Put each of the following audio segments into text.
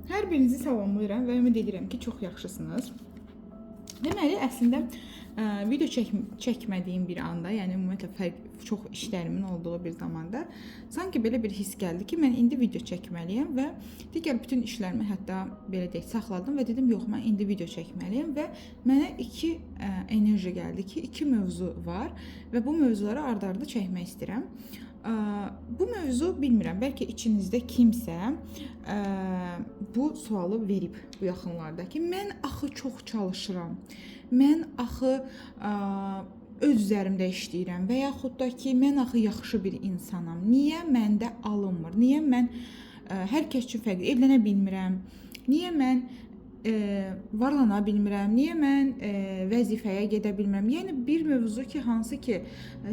Hər birinizi salamlayıram və ümid edirəm ki, çox yaxşısınız. Deməli, əslində video çəkmədiyim bir anda, yəni ümumiyyətlə çox işlərimin olduğu bir zamanda sanki belə bir his gəldi ki, mən indi video çəkməliyəm və digər bütün işlərimi hətta belə deyək saxladım və dedim, yox, mən indi video çəkməliyəm və mənə iki enerji gəldi ki, iki mövzu var və bu mövzuları ard-arda çəkmək istəyirəm. Bu mövzu bilmirəm, bəlkə içinizdə kimsə bu sualı verib bu yaxınlarda ki, mən axı çox çalışıram. Mən axı öz üzərimdə işləyirəm və yaxud da ki, mən axı yaxşı bir insanam. Niyə məndə alınmır? Niyə mən hər kəs üçün fərqli evlənə bilmirəm? Niyə mən varlana bilmirəm? Niyə mən vəzifəyə gedə bilmirəm? Yəni bir mövzu ki, hansı ki,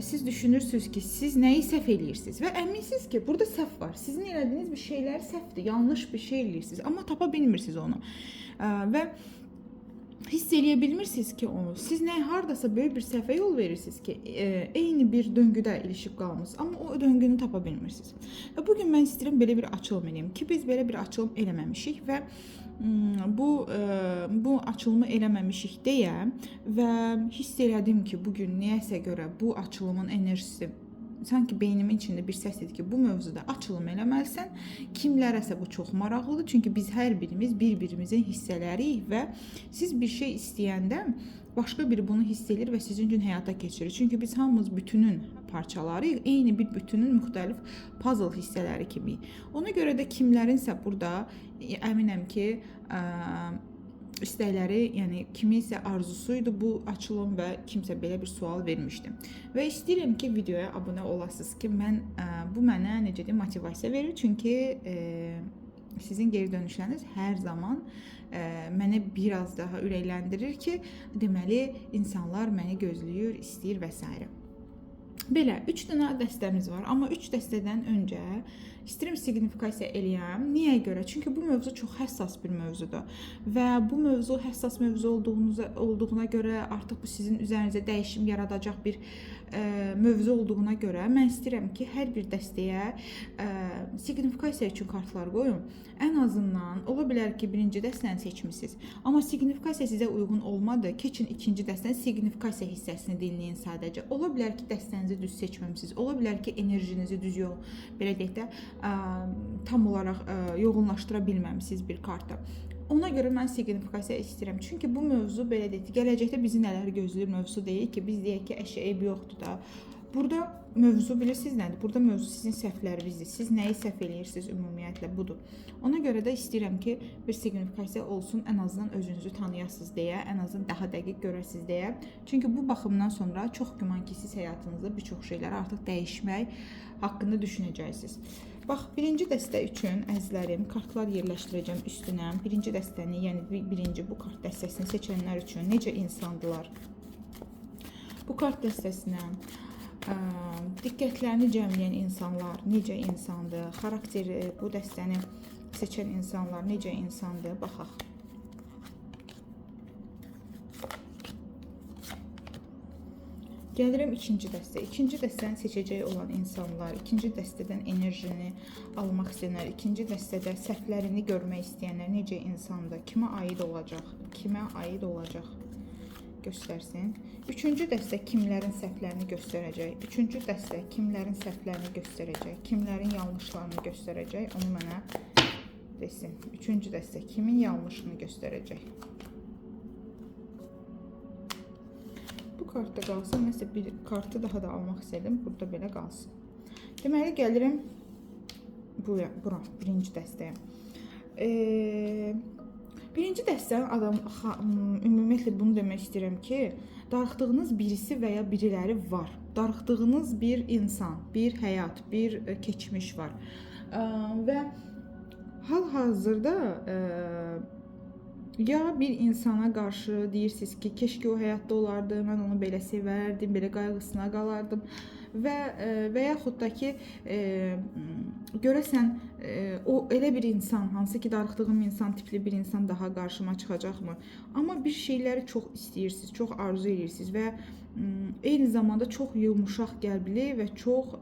siz düşünürsünüz ki, siz nəyi səhv eləyirsiniz və əminsiniz ki, burada səhv var. Sizin elədiyiniz bir şeylər səhvdir, yanlış bir şey eləyirsiniz, amma tapa bilmirsiniz onu. Və hiss eləyə bilmirsiniz ki, onu. Siz nə hardasa böyük bir səhvə yol verirsiniz ki, eyni bir döngüdə ilişib qalmısınız, amma o döngünü tapa bilmirsiniz. Və bugün mən istəyirəm belə bir açılım eləyim ki, biz belə bir açılım eləməmişik və bu açılımı eləməmişik deyə və hiss elədim ki, bugün niyəsə görə bu açılımın enerjisi sanki beynimin içində bir səs dedi ki, bu mövzuda açılım eləməlisən. Kimlərəsə bu çox maraqlıdır. Çünki biz hər birimiz bir-birimizin hissələriyik və siz bir şey istəyəndə başqa biri bunu hiss edir və sizin üçün həyata keçirir. Çünki biz hamımız bütünün parçalarıyıq. Eyni bir bütünün müxtəlif puzzle hissələri kimi. Ona görə də kimlərinsə burada əminəm ki, istəkləri, yəni kimisə arzusuydu bu açılım və kimsə belə bir sual vermişdi. Və istəyirəm ki, videoya abunə olasınız ki, bu mənə necə deyim, motivasiya verir. Çünki sizin geri dönüşləriniz hər zaman mənə biraz daha ürəkləndirir ki, deməli insanlar məni gözləyir, istəyir və s. Belə 3 dənə dəstəmiz var, amma 3 dəstədən öncə istəyirəm signifikasiya eləyəm. Niyə görə? Çünki bu mövzu çox həssas bir mövzudur və bu mövzu həssas mövzu olduğuna görə artıq bu sizin üzərinizə dəyişim yaradacaq bir mövzu olduğuna görə mən istəyirəm ki, hər bir dəstəyə signifikasiya üçün kartlar qoyun. Ən azından ola bilər ki, birinci dəstəni seçmisiniz, amma signifikasiya sizə uyğun olmadı. Keçin ikinci dəstənin signifikasiya hissəsini dinləyin sadəcə. Ola bilər ki, dəstənizi düz seçməmisiniz. Ola bilər ki, enerjinizi düz belə deyək də tam olaraq yoğunlaşdıra bilməmisiniz bir kartda. Ona görə mən signifikasiya istəyirəm. Çünki bu mövzu belə deyək ki, gələcəkdə bizi nələr gözləyir mövzu deyil ki, biz deyək ki, əşya eybi yoxdur da. Burada mövzu bilirsiniz nədir? Burada mövzu sizin səhvlərinizdir. Siz nəyi səhv eləyirsiniz ümumiyyətlə budur. Ona görə də istəyirəm ki, bir signifikasiya olsun, ən azından özünüzü tanıyasınız deyə, ən azından daha dəqiq görəsiniz deyə. Çünki bu baxımdan sonra çox güman ki, siz həyatınızda bir çox şeyləri artıq dəyişmək haqqında düşünəcəksiniz. Bax, birinci dəstə üçün əzizlərim, kartlar yerləşdirəcəm üstünə. Birinci dəstəni, yəni birinci bu kart dəstəsini seçənlər üçün necə insandılar? Bu kart dəstəsinə diqqətlərini cəmləyən insanlar necə insandır? Xarakteri, bu dəstəni seçən insanlar necə insandır? Baxaq. Gəlirəm ikinci dəstə. İkinci dəstəni seçəcək olan insanlar, ikinci dəstədən enerjini almaq istəyənlər, ikinci dəstədə səhvlərini görmək istəyənlər necə insandır? Kimə aid olacaq? Kimə aid olacaq? Göstərsin. Üçüncü dəstə kimlərin səhvlərini göstərəcək? Üçüncü dəstə kimlərin səhvlərini göstərəcək? Kimlərin yanlışlarını göstərəcək? Onu mənə desin. Üçüncü dəstə kimin yanlışını göstərəcək? Bu kartda qalsın. Nəsə bir kartı daha da almaq istədim. Burada belə qalsın. Deməli, gəlirəm bura, birinci dəstəyə. Birinci dəstənin ümumiyyətlə bunu demək istəyirəm ki, darıxdığınız birisi və ya biriləri var. Darıxdığınız bir insan, bir həyat, bir keçmiş var. Və hal-hazırda ya bir insana qarşı deyirsiniz ki, keşke o həyatda olardı, mən onu belə sevərdim, belə qayğısına qalardım və yaxud da ki, görəsən o elə bir insan, hansı ki darıxdığım insan tipli bir insan daha qarşıma çıxacaqmı? Amma bir şeyləri çox istəyirsiniz, çox arzu edirsiniz və eyni zamanda çox yumuşaq qəlbli və çox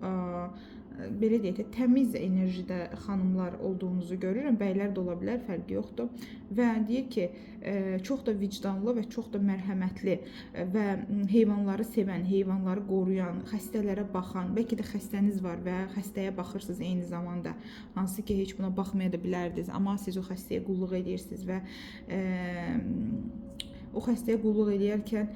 belə deyək də təmiz enerjidə xanımlar olduğunuzu görürəm. Bəylər də ola bilər, fərqi yoxdur. Və deyir ki, çox da vicdanlı və çox da mərhəmətli və heyvanları sevən, heyvanları qoruyan, xəstələrə baxan, bəlkə də xəstəniz var və xəstəyə baxırsınız eyni zamanda. Hansı ki, heç buna baxmaya da bilərdiniz, amma siz o xəstəyə qulluq edirsiniz və o xəstəyə qulluq edərkən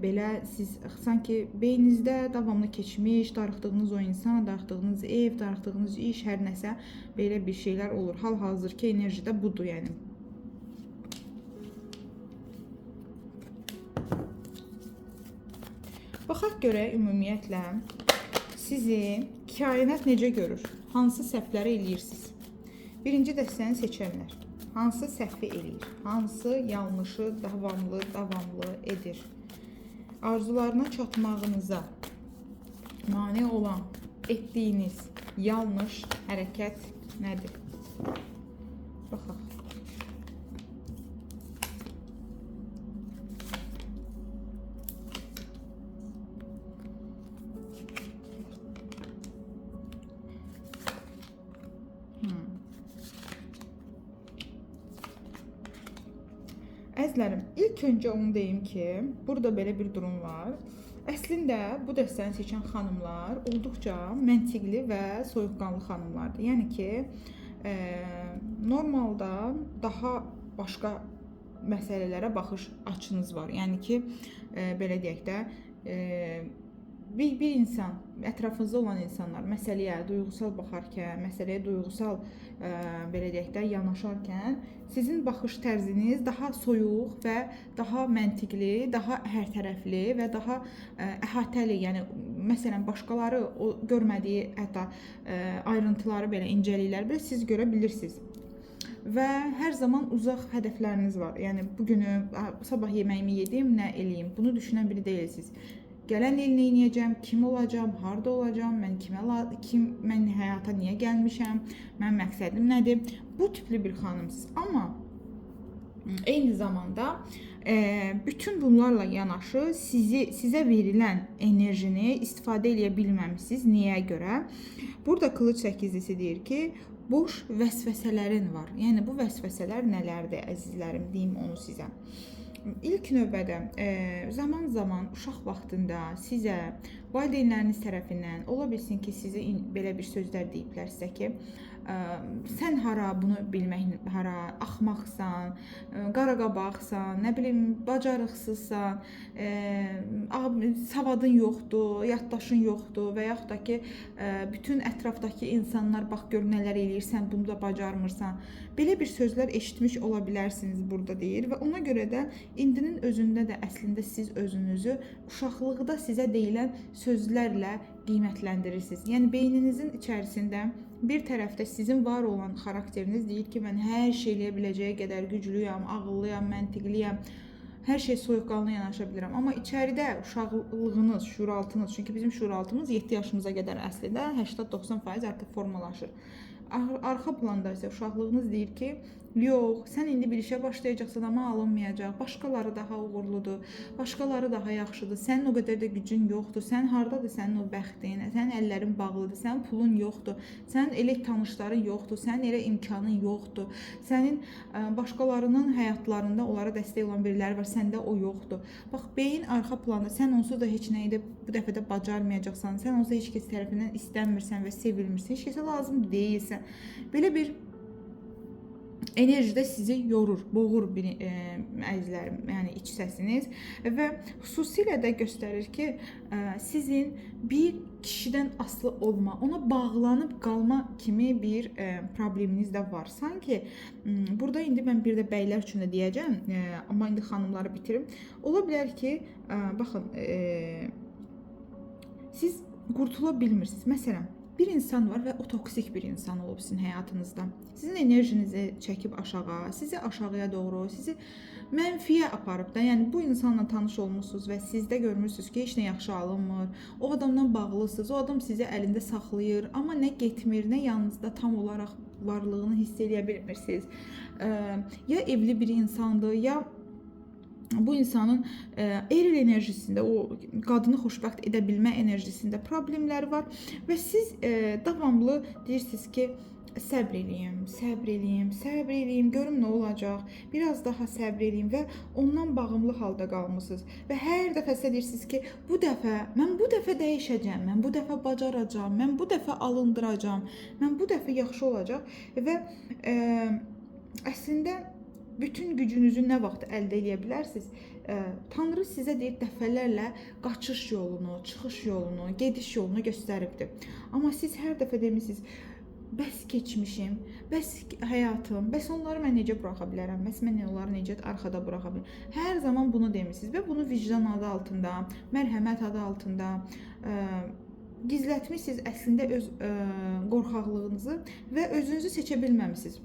belə siz sanki beyninizdə davamlı keçmiş, darıxdığınız o insan, darıxdığınız ev, darıxdığınız iş, hər nəsə belə bir şeylər olur. Hal-hazırki enerji də budur, yəni. Baxaq görək ümumiyyətlə sizi kainat necə görür? Hansı səhvləri eləyirsiniz? Birinci dəstəni seçənlər. Hansı səhvi eləyir? Hansı yanlışı davamlı edir? Arzularına çatmağınıza mane olan etdiyiniz yanlış hərəkət nədir? Baxaq. Əzizlərim, ilk öncə onu deyim ki, burada belə bir durum var. Əslində bu dəstəni seçən xanımlar olduqca məntiqli və soyuqqanlı xanımlardır. Yəni ki, normalda daha başqa məsələlərə baxış açınız var. Yəni ki, belə deyək də, bir insan, ətrafınızda olan insanlar məsələyə duyğusal baxarkən, məsələyə duyğusal belə deyək də yanaşarkən sizin baxış tərziniz daha soyuq və daha məntiqli, daha hərtərəfli və daha əhatəli, yəni məsələn başqaları o görmədiyi hətta ayrıntıları belə, incəlikləri belə siz görə bilirsiniz. Və hər zaman uzaq hədəfləriniz var. Yəni bugünü, sabah yeməyimi yedim, nə eləyim? Bunu düşünən biri deyilsiniz. Gələn il nə edəcəm, kim olacam, harda olacam, mən həyata niyə gəlmişəm, mənim məqsədim nədir? Bu tipli bir xanımsınız. Amma eyni zamanda bütün bunlarla yanaşı sizə verilən enerjini istifadə edə bilməmisiniz. Niyə görə? Burada Qılınc səkizlisi deyir ki, boş vəsvəsələrin var. Yəni bu vəsvəsələr nələrdir əzizlərim, deyim onu sizə. İlk növbədə zaman uşaq vaxtında sizə valideynləriniz tərəfindən ola bilsin ki, sizə belə bir sözlər deyiblər sizə ki, sən hara, bunu bilmək hara, axmaqsan, qaraqabaqsan, nə bilim, bacarıqsızsan, savadın yoxdur, yaddaşın yoxdur və yaxud da ki, bütün ətrafdakı insanlar bax gör nələr eləyirsən, bunu da bacarmırsan. Belə bir sözlər eşitmiş ola bilərsiniz burada deyir və ona görə də indinin özündə də əslində siz özünüzü uşaqlıqda sizə deyilən sözlərlə qiymətləndirirsiniz. Yəni beyninizin içərisində bir tərəfdə sizin var olan xarakteriniz deyir ki, mən hər şey eləyə biləcəyə qədər güclüyəm, ağıllıyam, məntiqliyəm, hər şey soyuqqanlı yanaşa bilirəm. Amma içəridə uşaqlığınız, şuuraltınız, çünki bizim şuuraltımız 7 yaşımıza qədər əslində 80-90% artıq formalaşır. Arxa planda isə uşaqlığınız deyir ki, yox, sən indi bir işə başlayacaqsan, amma alınmayacaq, başqaları daha uğurludur, başqaları daha yaxşıdır, sənin o qədər də gücün yoxdur, sən hardadır sənin o bəxtin, sənin əllərin bağlıdır, sənin pulun yoxdur, sənin elə tanışların yoxdur, sənin elə imkanın yoxdur, sənin başqalarının həyatlarında onlara dəstək olan biriləri var, səndə o yoxdur. Bax, beyin arxa planda, sən onsuz da heç nəyi də bu dəfə də bacarmayacaqsan, sən onsuz da heç kəs tərəfindən istənmirsən və sevilmirsən, heç kəsə lazım deyilsən. Belə bir enerjidə sizi yorur, boğur əzizlərim, yəni iç səsiniz və xüsusilə də göstərir ki, sizin bir kişidən asılı olma, ona bağlanıb qalma kimi bir probleminiz də var. Sanki burada indi mən bir də bəylər üçün də deyəcəm, amma indi xanımları bitirim. Ola bilər ki, baxın, siz qurtula bilmirsiniz. Məsələn, bir insan var və o toksik bir insan olub sizin həyatınızda. Sizin enerjinizi çəkib aşağı, sizi aşağıya doğru, sizi mənfiyə aparıb da. Yəni bu insanla tanış olmusunuz və sizdə görmürsünüz ki, heç nə yaxşı alınmır. O adamdan bağlısınız, o adam sizi əlində saxlayır, amma nə getmir, nə yanınızda tam olaraq varlığını hiss edə bilmirsiniz. Ya evli bir insandır, ya bu insanın eril enerjisində, o qadını xoşbəxt edə bilmə enerjisində problemləri var və siz davamlı deyirsiniz ki, səbr eləyim, səbr eləyim, səbr eləyim, görüm nə olacaq, biraz daha səbr eləyim və ondan bağımlı halda qalmısınız və hər dəfə sizə deyirsiniz ki, mən bu dəfə dəyişəcəm, mən bu dəfə bacaracağam, mən bu dəfə alındıracağam, mən bu dəfə yaxşı olacaq və əslində bütün gücünüzü nə vaxt əldə edə bilərsiniz? Tanrı sizə deyir dəfələrlə qaçış yolunu, çıxış yolunu, gediş yolunu göstəribdir. Amma siz hər dəfə demirsiniz, bəs keçmişim, bəs həyatım, bəs onları mən necə buraxa bilərəm, bəs mən onları necə arxada buraxa bilərəm. Hər zaman bunu demirsiniz və bunu vicdan adı altında, mərhəmət adı altında gizlətmişsiniz əslində öz qorxaqlığınızı və özünüzü seçə bilməmisiniz.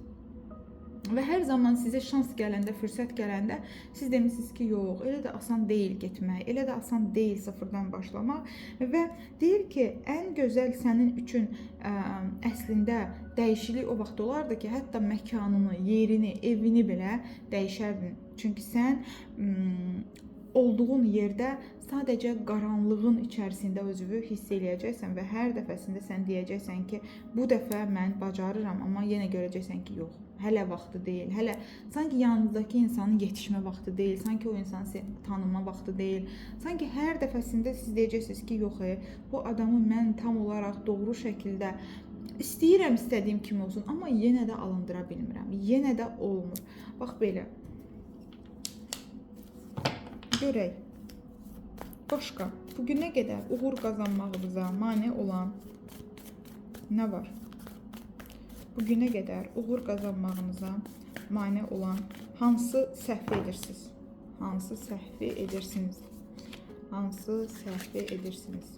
Və hər zaman sizə şans gələndə, fürsət gələndə siz demişsiniz ki, yox, elə də asan deyil getmək, elə də asan deyil sıfırdan başlamaq və deyir ki, ən gözəl sənin üçün əslində dəyişiklik o vaxt olardı ki, hətta məkanını, yerini, evini belə dəyişərdin. Çünki sən olduğun yerdə sadəcə qaranlığın içərisində özünü hiss eləyəcəksən və hər dəfəsində sən deyəcəksən ki, bu dəfə mən bacarıram, amma yenə görəcəksən ki, yox, hələ vaxtı deyil, hələ sanki yanınızdakı insanın yetişmə vaxtı deyil, sanki o insanı tanıma vaxtı deyil, sanki hər dəfəsində siz deyəcəksiniz ki, yox, bu adamı mən tam olaraq doğru şəkildə istəyirəm, istədiyim kimi olsun, amma yenə də alındıra bilmirəm, yenə də olmur. Bax belə. Görək. Başqa, bugünə qədər uğur qazanmağınıza mane olan nə var? Bugünə qədər uğur qazanmağınıza mane olan hansı səhvi edirsiniz? Hansı səhvi edirsiniz? Hansı səhvi edirsiniz?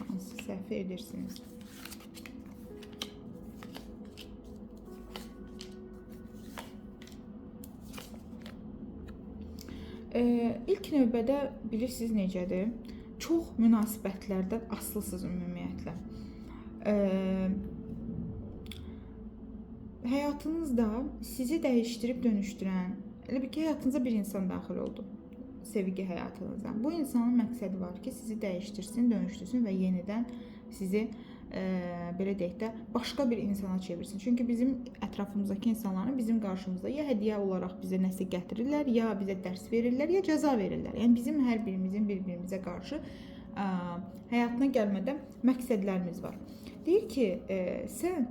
Hansı səhvi edirsiniz? İlk növbədə bilirsiniz necədir? Çox münasibətlərdən asılısınız ümumiyyətlə. Həyatınızda sizi dəyişdirib dönüşdürən, elə bir ki, həyatınıza bir insan daxil oldu. Sevgi həyatınıza. Bu insanın məqsədi var ki, sizi dəyişdirsin, dönüşdürsün və yenidən sizi belə deyək də başqa bir insana çevirsin. Çünki bizim ətrafımızdakı insanların bizim qarşımızda ya hədiyyə olaraq bizə nəsə gətirirlər, ya bizə dərs verirlər, ya cəza verirlər. Yəni bizim hər birimizin bir-birimizə qarşı həyatına gəlmədə məqsədlərimiz var. Deyir ki, sən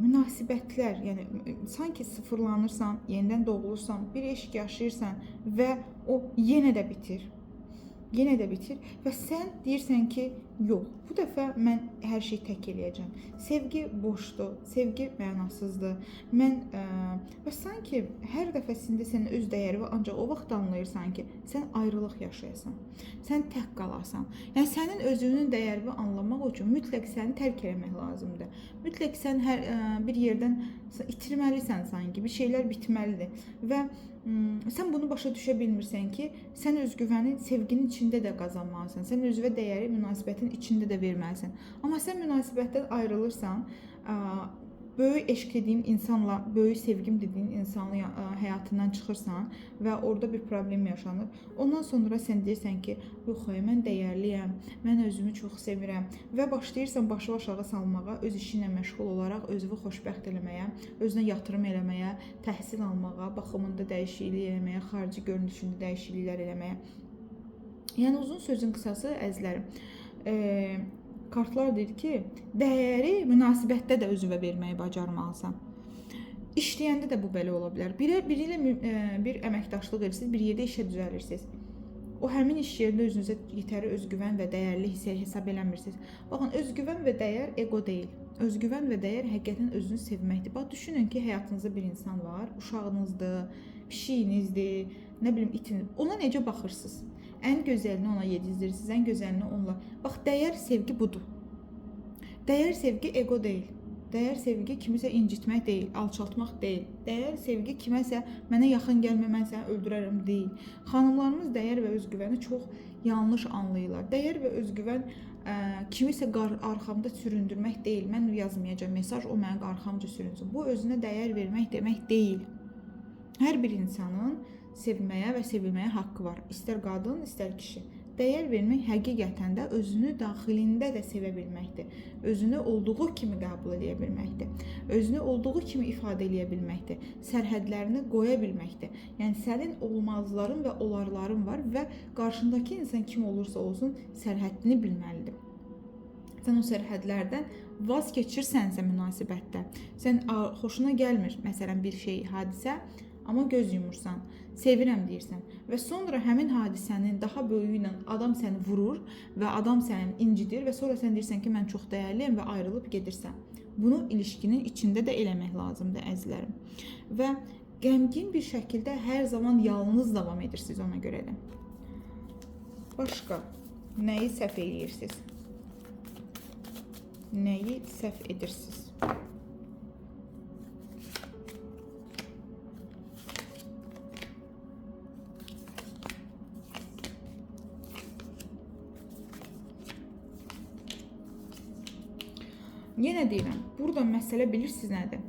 münasibətlər, yəni sanki sıfırlanırsan, yenidən doğulursan, bir eşq yaşayırsan və o yenə də bitir. Yenə də bitir və sən deyirsən ki, yox, bu dəfə mən hər şeyi tək eləyəcəm. Sevgi boşdur, sevgi mənasızdır. Və sanki hər dəfəsində sənin öz dəyəri və ancaq o vaxt anlayırsan ki, sən ayrılıq yaşayasan, sən tək qalasan. Yəni sənin özünün dəyərini anlamaq üçün mütləq səni tərk etmək lazımdır. Mütləq sən bir yerdən itirməlisən sanki, bir şeylər bitməlidir və sən bunu başa düşə bilmirsən ki, sən özgüvəni sevginin içində də qazanmalısan. Sən özünə dəyəri münasibətin içində də verməlisən. Amma sən münasibətdən ayrılırsan, böyük eşq etdiyin insanla, böyük sevgim dediyin insanın həyatından çıxırsan və orada bir problem yaşanır. Ondan sonra sən deyirsən ki, yox, mən dəyərliyəm, mən özümü çox sevirəm və başlayırsan başı aşağı salmağa, öz işi ilə məşğul olaraq özünü xoşbəxt eləməyə, özünə yatırım eləməyə, təhsil almağa, baxımında dəyişiklik eləməyə, xarici görünüşündə dəyişikliklər eləməyə. Yəni uzun sözün qısası əzizlərim. Kartlar deyir ki, dəyəri münasibətdə də özünə verməyi bacarmalısan. İşləyəndə də bu belə ola bilər. Biri ilə bir əməkdaşlıq edirsiniz, bir yerdə işə düzəlirsiniz. O həmin iş yerində özünüzə yetəri özgüvən və dəyərli hesab eləmirsiniz. Baxın, özgüvən və dəyər ego deyil. Özgüvən və dəyər həqiqətən özünü sevməkdir. Bax, düşünün ki, həyatınızda bir insan var, uşağınızdır, pişiyinizdir, nə bilim, itiniz. Ona necə baxırsınız? Ən gözəlini ona yedizdirsiniz, ən gözəlini onunla. Bax, dəyər sevgi budur. Dəyər sevgi ego deyil. Dəyər sevgi kimisə incitmək deyil, alçaltmaq deyil. Dəyər sevgi kiməsə mənə yaxın gəlmə, mən səni öldürərəm deyil. Xanımlarımız dəyər və özgüvəni çox yanlış anlayırlar. Dəyər və özgüvən kimisə arxamda süründürmək deyil. Mən yazmayacağam mesaj, o mənim arxamca sürünsün. Bu özünə dəyər vermək demək deyil. Hər bir insanın sevməyə və sevilməyə haqqı var. İstər qadın, istər kişi. Dəyər vermək həqiqətən də özünü daxilində də sevə bilməkdir. Özünü olduğu kimi qəbul edə bilməkdir. Özünü olduğu kimi ifadə edə bilməkdir. Sərhədlərini qoya bilməkdir. Yəni sənin olmazların və olarların var və qarşındakı insan kim olursa olsun sərhəddini bilməlidir. Sən o sərhədlərdən vaz keçirsənsə münasibətdə, sən xoşuna gəlmir məsələn bir şey, hadisə, amma göz yumursan, sevirəm deyirsən və sonra həmin hadisənin daha böyüyü ilə adam səni vurur və adam səni incidir və sonra sən deyirsən ki, mən çox dəyərliyəm və ayrılıb gedirsən. Bunu ilişkinin içində də eləmək lazımdır əzizlərim. Və qəmgin bir şəkildə hər zaman yalnız davam edirsiniz ona görə də. Başqa, nəyi səhv edirsiniz? Nəyi səhv edirsiniz? Yenə deyirəm, burada məsələ bilirsiniz nədir?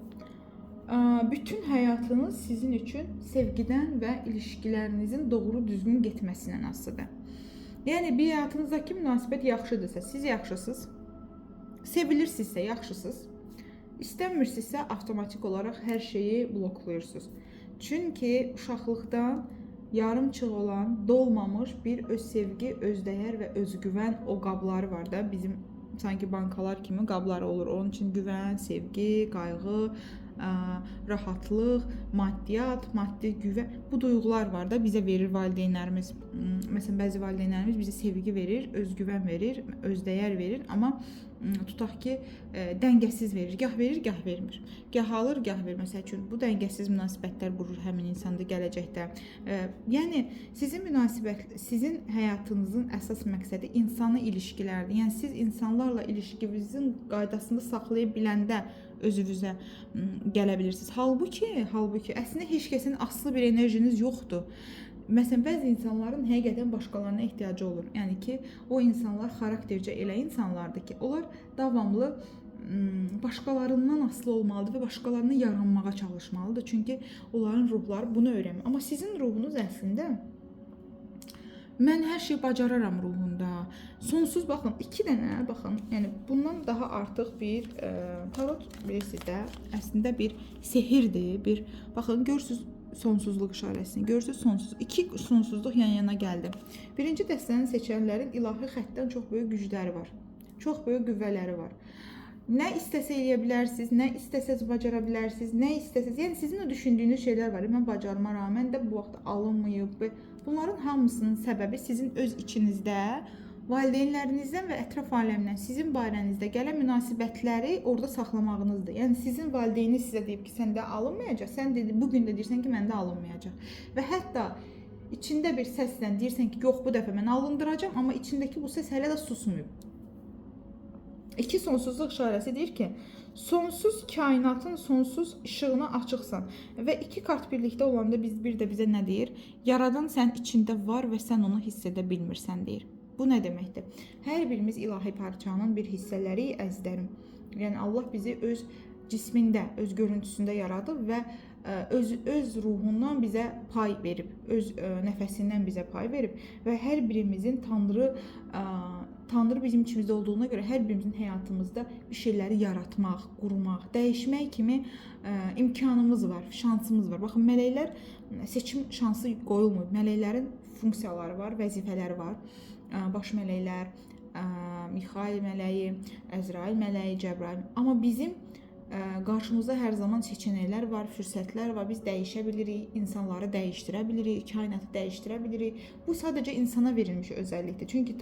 Bütün həyatınız sizin üçün sevgidən və ilişkilərinizin doğru düzgün getməsindən asılıdır. Yəni bir həyatınızdakı münasibət yaxşıdırsa, siz yaxşısınız. Sevilirsinizsə yaxşısınız. İstəmirsinizsə avtomatik olaraq hər şeyi bloklayırsınız. Çünki uşaqlıqdan yarımçıq olan, dolmamış bir öz sevgi, öz dəyər və özgüvən o qabları var da bizim sanki bankalar kimi qabları olur. Onun üçün güvən, sevgi, qayğı, rahatlıq, maddiyyat, maddi güvən, bu duyğular var da bizə verir valideynlərimiz. Məsələn, bəzi valideynlərimiz bizə sevgi verir, özgüvən verir, özdəyər verir, amma tutaq ki, dəngəsiz verir. Gah verir, gah vermir. Gah alır, gah vermir. Məsəl üçün, bu dəngəsiz münasibətlər qurur həmin insanda gələcəkdə. Yəni, sizin həyatınızın əsas məqsədi insanı ilişkilərdir. Yəni, siz insanlarla ilişkinizin qaydasında saxlaya biləndə özünüzə gələ bilirsiniz. Halbuki, əslində heç kəsin aslı bir enerjiniz yoxdur. Məsələn, bəzi insanların həqiqətən başqalarına ehtiyacı olur. Yəni ki, o insanlar xaraktercə elə insanlardır ki, onlar davamlı başqalarından asılı olmalıdır və başqalarını yaranmağa çalışmalıdır. Çünki onların ruhları bunu öyrənir. Amma sizin ruhunuz əslində mən hər şeyi bacararam ruhunda. Sonsuz baxın, 2 dənə baxın, yəni bundan daha artıq bir tarot bilirsiniz də, əslində bir sehirdir. Baxın, görürsüz sonsuzluq işarəsini. Görürsüz sonsuz. 2 sonsuzluq yan-yana gəldi. Birinci dəstəni seçənlərin ilahi xəttdən çox böyük gücləri var. Çox böyük qüvvələri var. Nə istəsə eləyə bilərsiniz, nə istəsəz bacara bilərsiniz, nə istəsəz. Yəni sizin o düşündüyünüz şeylər var. Mən bacarmaram, mən də bu vaxt alınmayıb. Bunların hamısının səbəbi sizin öz içinizdə, valideynlərinizdən və ətraf aləmdən sizin barənizdə gələn münasibətləri orada saxlamağınızdır. Yəni sizin valideyniniz sizə deyib ki, səndə alınmayacaq, sən bu gün də deyirsən ki, məndə alınmayacaq. Və hətta içində bir səslə deyirsən ki, yox bu dəfə mən alındıracağam, amma içindəki bu səs hələ də susmayıb. 2 sonsuzluq işarəsi deyir ki, sonsuz kainatın sonsuz işığına açıqsan və 2 kart birlikdə olanda bir də bizə nə deyir? Yaradan sənin içində var və sən onu hiss edə bilmirsən deyir. Bu nə deməkdir? Hər birimiz ilahi parçanın bir hissələri əzizlərim. Yəni Allah bizi öz cismində, öz görüntüsündə yaradıb və öz ruhundan bizə pay verib, öz nəfəsindən bizə pay verib və hər birimizin Tanrı bizim içimizdə olduğuna görə hər birimizin həyatımızda bir şeyləri yaratmaq, qurmaq, dəyişmək kimi imkanımız var, şansımız var. Baxın, mələklər seçim şansı qoyulmur. Mələklərin funksiyaları var, vəzifələri var. Baş mələklər, Mixail mələyi, Əzrail mələyi, Cəbrail. Amma bizim qarşımızda hər zaman seçənəklər var, fürsətlər var. Biz dəyişə bilirik, insanları dəyişdirə bilirik, kainatı dəyişdirə bilirik. Bu sadəcə insana verilmiş özəllikdir. Çünki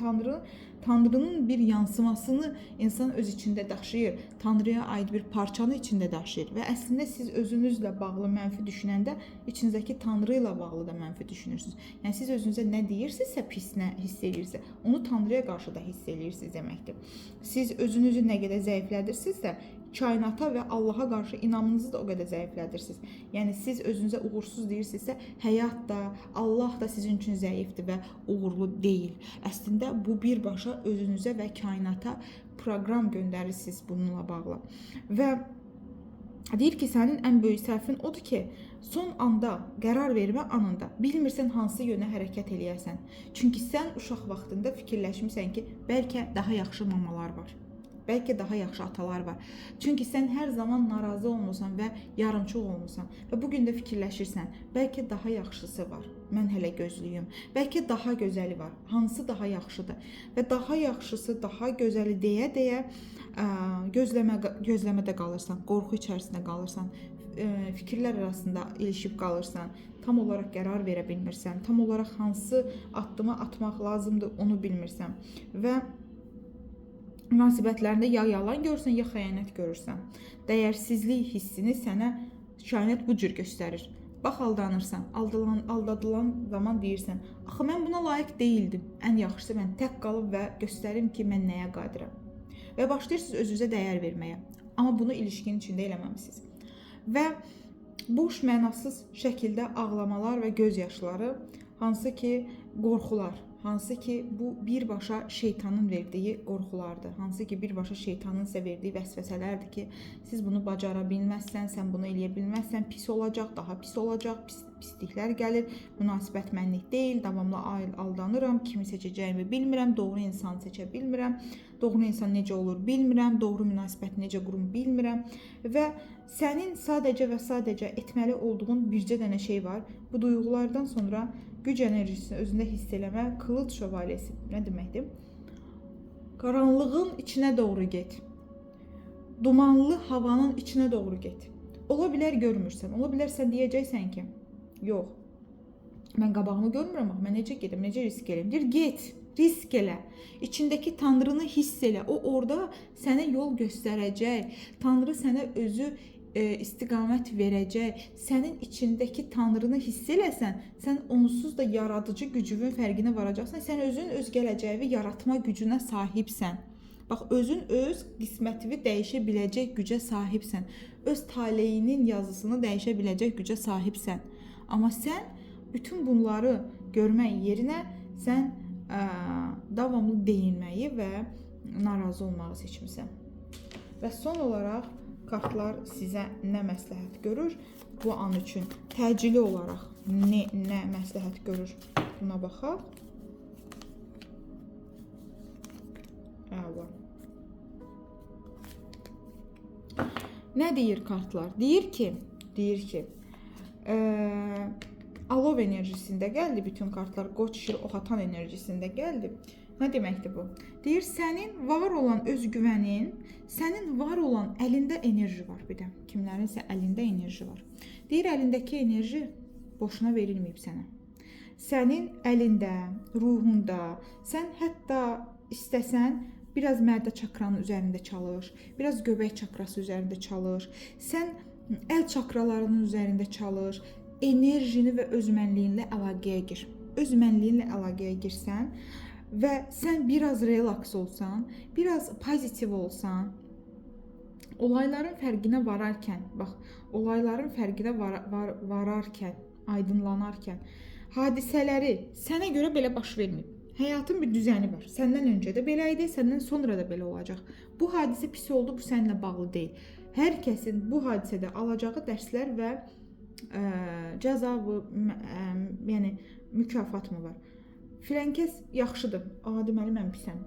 Tanrının bir yansımasını insan öz içində daşıyır. Tanrıya aid bir parçanı içində daşıyır. Və əslində siz özünüzlə bağlı mənfi düşünəndə içinizdəki Tanrı ilə bağlı da mənfi düşünürsünüz. Yəni siz özünüzə nə deyirsinizsə, pis nə hiss edirsə, onu Tanrıya qarşı da hiss edirsiniz deməkdir. Siz özünüzü nə qədər zəiflədirsinizsə, kainata və Allaha qarşı inamınızı da o qədər zəiflədirsiniz. Yəni siz özünüzə uğursuz deyirsinizsə, həyat da, Allah da sizin üçün zəifdir və uğurlu deyil. Əslində bu birbaşa özünüzə və kainata proqram göndərirsiniz bununla bağlı. Və deyir ki, sənin ən böyük səhvin odur ki, son anda, qərar vermə anında bilmirsən hansı yönə hərəkət eləyəsən. Çünki sən uşaq vaxtında fikirləşmirsən ki, bəlkə daha yaxşı mamalar var. Bəlkə daha yaxşı atalar var. Çünki sən hər zaman narazı olmusan və yarımçıq olmusan. Və bugün də fikirləşirsən, bəlkə daha yaxşısı var. Mən hələ gözlüyüm. Bəlkə daha gözəli var. Hansı daha yaxşıdır? Və daha yaxşısı, daha gözəli deyə-deyə gözləmədə qalırsan, qorxu içərisində qalırsan, fikirlər arasında ilişib qalırsan, tam olaraq qərar verə bilmirsən, tam olaraq hansı addımı atmaq lazımdır onu bilmirsən və münasibətlərində ya yalan görürsən, ya xəyanət görürsən. Dəyərsizlik hissini sənə kainat bu cür göstərir. Bax, aldanırsan, aldadılan zaman deyirsən, axı mən buna layiq deyildim, ən yaxşısı mən tək qalıb və göstərim ki, mən nəyə qadirəm. Və başlayırsınız özünüzə dəyər verməyə. Amma bunu ilişkinin içində eləməmisiniz. Və boş, mənasız şəkildə ağlamalar və göz yaşları, hansı ki qorxular, hansı ki bu birbaşa şeytanın verdiyi qorxulardır, hansı ki birbaşa şeytanın sizə verdiyi vəsvəsələrdir ki, siz bunu bacara bilməzsən, sən bunu eləyə bilməzsən, pis olacaq, daha pis olacaq, pisliklər gəlir, münasibət mənlik deyil, davamlı aldanıram, kimi seçəcəyimi bilmirəm, doğru insan seçə bilmirəm, doğru insan necə olur bilmirəm, doğru münasibət necə qurum bilmirəm və sənin sadəcə və sadəcə etməli olduğun bircə dənə şey var. Bu duyğulardan sonra güc enerjisini özündə hiss eləmə, qılınc şövalyesi nə deməkdir? Qaranlığın içinə doğru get. Dumanlı havanın içinə doğru get. Ola bilər görmürsən, ola bilər sən deyəcəksən ki, yox, mən qabağımı görmürəm, mən necə gedim, necə risk eləyim? Deyir, get, risk elə. İçindəki Tanrını hiss elə. O orada sənə yol göstərəcək. Tanrı sənə özü istiqamət verəcək. Sənin içindəki Tanrını hiss eləsən, sən onsuz da yaradıcı gücünün fərqinə varacaqsan. Sən özün öz gələcəyini yaratma gücünə sahibsən. Bax, özün öz qismətini dəyişə biləcək gücə sahibsən. Öz taleyinin yazısını dəyişə biləcək gücə sahibsən. Amma sən bütün bunları görmək yerinə sən davamlı deyinməyi və narazı olmağı seçmisən. Və son olaraq kartlar sizə nə məsləhət görür? Bu an üçün təcili olaraq nə məsləhət görür? Buna baxaq. Əla. Nə deyir kartlar? Deyir ki, alov enerjisində gəldi bütün kartlar, qoç şir oxatan enerjisində gəldi. Nə deməkdir bu? Deyir, sənin var olan özgüvənin, sənin var olan əlində enerji var bir də. Kimlərinsə əlində enerji var. Deyir, əlindəki enerji boşuna verilməyib sənə. Sənin əlində, ruhunda, sən hətta istəsən, biraz mədə çakranın üzərində çalış, biraz göbək çakrası üzərində çalış, sən əl çakralarının üzərində çalış, enerjini və özmənliyinlə əlaqəyə gir. Özmənliyinlə əlaqəyə girsən və sən biraz relaks olsan, biraz pozitiv olsan, olayların fərqinə vararkən, bax, olayların fərqinə vararkən, aydınlanarkən, hadisələri sənə görə belə baş verməyib. Həyatın bir düzəni var. Səndən öncə də belə idi, səndən sonra da belə olacaq. Bu hadisə pis oldu, bu səninlə bağlı deyil. Hər kəsin bu hadisədə alacağı dərslər və cəzabı, yəni mükafat mı var? Filankəs yaxşıdır. Deməli mən pisəm.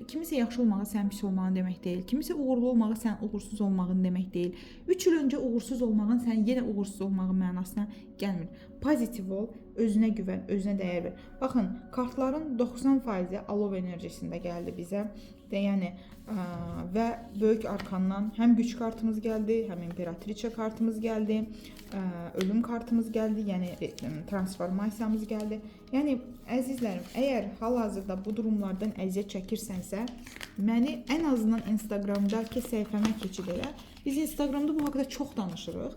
Kimisə yaxşı olmağı sən pis olmağın demək deyil. Kimisə uğurlu olmağı sən uğursuz olmağın demək deyil. 3 il öncə uğursuz olmağın sən yenə uğursuz olmağın mənasına gəlmir. Pozitiv ol, özünə güvən, özünə dəyər ver. Baxın, kartların 90%-i alov enerjisində gəldi bizə. Yəni və böyük arkandan həm güc kartımız gəldi, həm imperatriça kartımız gəldi, ölüm kartımız gəldi, yəni transformasiyamız gəldi. Yəni əzizlərim, əgər hal-hazırda bu durumlardan əziyyət çəkirsənsə, məni ən azından Instagramdakı səhifəmə keçid elə. Biz Instagramda bu haqqda çox danışırıq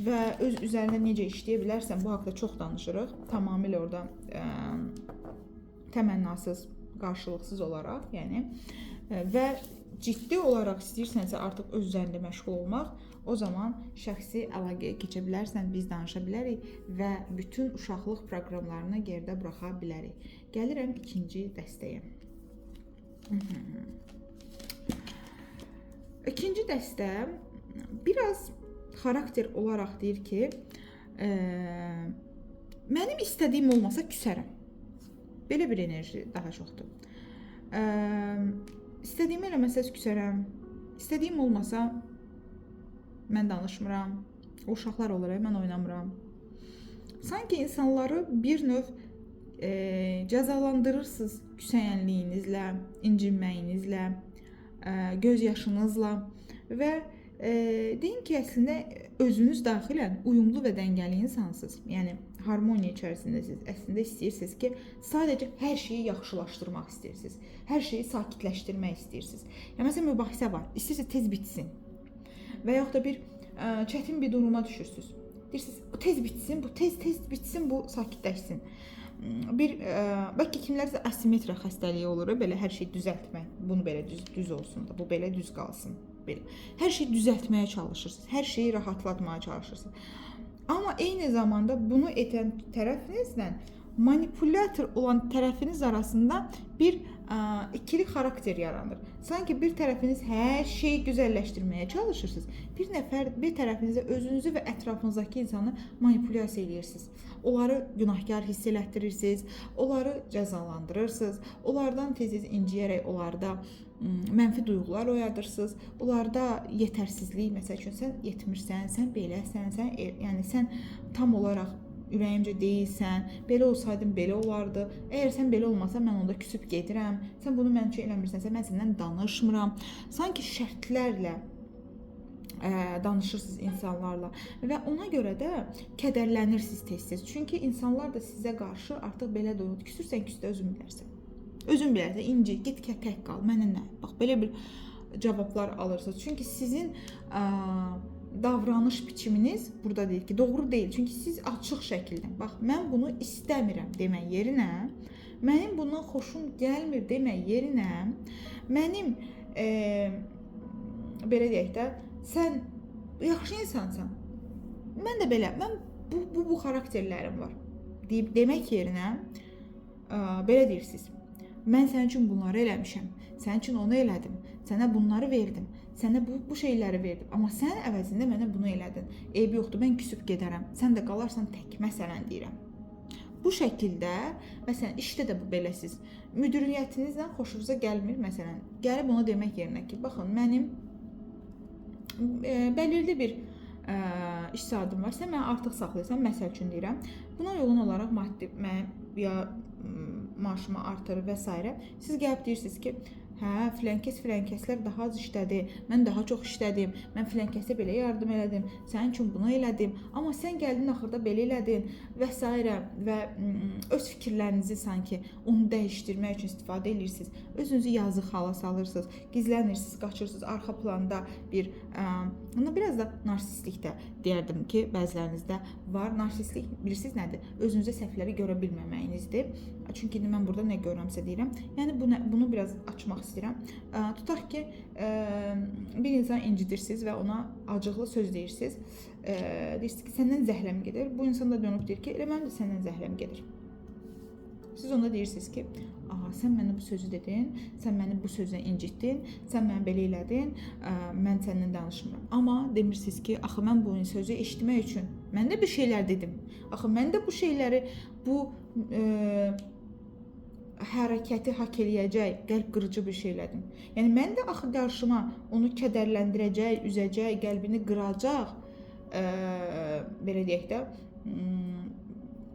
və öz üzərində necə işləyə bilərsən bu haqqda çox danışırıq. Tamamilə orada təmənnasız, qarşılıqsız olaraq, yəni və ciddi olaraq istəyirsənsə artıq öz üzərində məşğul olmaq, o zaman şəxsi əlaqəyə keçə bilərsən, biz danışa bilərik və bütün uşaqlıq proqramlarını gerdə buraxa bilərik. Gəlirəm ikinci dəstəyə. İkinci dəstə biraz xarakter olaraq deyir ki, mənim istədiyim olmasa küsərəm. Belə bir enerji daha çoxdur. İstədiyimi eləməsəz küsərəm. İstədiyim olmasa mən danışmıram. O uşaqlar olur, mən oynamıram. Sanki insanları bir növ cəzalandırırsınız küsəyənliyinizlə, incinməyinizlə, göz yaşınızla və deyin ki, əslində özünüz daxilən uyumlu və dəngəli insansınız. Yəni harmoniya içərisindəsiniz. Əslində istəyirsiniz ki, sadəcə hər şeyi yaxşılaşdırmaq istəyirsiniz. Hər şeyi sakitləşdirmək istəyirsiniz. Yəni məsələn mübahisə var. İstəyirsiniz tez bitsin. Və yaxud da bir çətin bir duruma düşürsüz. Deyirsiniz, bu tez bitsin, bu tez bitsin, bu sakitləşsin. Bəlkə kimlərsə asimetriya xəstəliyi olur, belə hər şeyi düzəltmək. Bunu belə düz olsun da, bu belə düz qalsın. Belə. Hər şeyi düzəltməyə çalışırsınız. Hər şeyi rahatlatmaya çalışırsınız. Amma eyni zamanda bunu edən tərəfinizlə manipulyator olan tərəfiniz arasında bir ikili xarakter yaranır. Sanki bir tərəfiniz hər şeyi gözəlləşdirməyə çalışırsınız. Bir tərəfinizdə özünüzü və ətrafınızdakı insanı manipulyasiya edirsiniz. Onları günahkar hiss elətdirirsiniz, onları cəzalandırırsınız, onlardan tez-tez inciyərək onlarda mənfi duyğular oyadırsınız. Onlarda yetərsizlik, məsəl üçün sən yetmirsən, sən beləsən, yəni sən tam olaraq ürəyimcə deyilsən, belə olsaydın belə olardı. Əgər sən belə olmasan mən onda küsüb gedirəm. Sən bunu mən üçün eləmirsənsə mən səndən danışmıram. Sanki şərtlərlə danışırsınız insanlarla və ona görə də kədərlənirsiniz tez-tez. Çünki insanlar da sizə qarşı artıq belə durur. Küsürsən, küsdə özün bilərsən. Özün bilərsən, inci, get tək qal, mənimlə. Bax, belə bir cavablar alırsınız. Çünki sizin davranış biçiminiz burada deyil ki, doğru deyil. Çünki siz açıq şəkildə, bax, mən bunu istəmirəm demək yerinə, mənim bundan xoşum gəlmir demək yerinə, mənim belə deyək də, sən yaxşı insansan, mən də belə, mən bu xarakterlərim var deyib demək yerinə belə deyirsiniz. Mən sənin üçün bunları eləmişəm, sənin üçün onu elədim, sənə bunları verdim, sənə bu şeyləri verdim, amma sən əvəzində mənə bunu elədin. Eybi yoxdur, mən küsüb gedərəm, sən də qalarsan tək, məsələn deyirəm. Bu şəkildə, məsələn, işdə də bu beləsiz. Müdiriyyətinizlə xoşunuza gəlmir, məsələn, gəlib ona demək yerinə ki, baxın, mənim bəlirli bir iş saatim var, sən mənə artıq saxlayırsan, məsəl üçün deyirəm. Buna uyğun olaraq maddi ya maaşımı artırır və s. Siz gəlib deyirsiniz ki, hə, filənkəslər daha az işlədi, mən daha çox işlədim, mən filənkəsə belə yardım elədim, sənin üçün bunu elədim, amma sən gəldin axırda belə elədin və s. və öz fikirlərinizi sanki onu dəyişdirmək üçün istifadə edirsiniz. Özünüzü yazıq hala salırsınız, gizlənirsiniz, qaçırsınız, arxa planda biraz da narsistlik də deyərdim ki, bəzilərinizdə var. Narsistlik bilirsiniz nədir? Özünüzə səhvləri görə bilməməyinizdir. Çünki indi mən burada nə görürəmsə deyirəm. Yəni bunu biraz açmaq istəyirəm. Tutaq ki, bir insan incidirsiniz və ona acıqlı söz deyirsiniz. Deyirsiniz ki, səndən zəhləm gedir. Bu insan da dönüb deyir ki, elə mənim də səndən zəhləm gedir. Siz onda deyirsiniz ki, sən mənə bu sözü dedin, sən məni bu sözlə incitdin, sən mənə belə elədin, mən səndən danışmıram. Amma demirsiniz ki, axı mən bu sözü eşitmək üçün mən də bir şeylər dedim. Axı mən də bu şeyləri, bu hərəkəti hak eləyəcək, qəlb qırıcı bir şey elədim. Yəni mən də axı qarşıma onu kədərləndirəcək, üzəcək, qəlbini qıracaq, belə deyək də,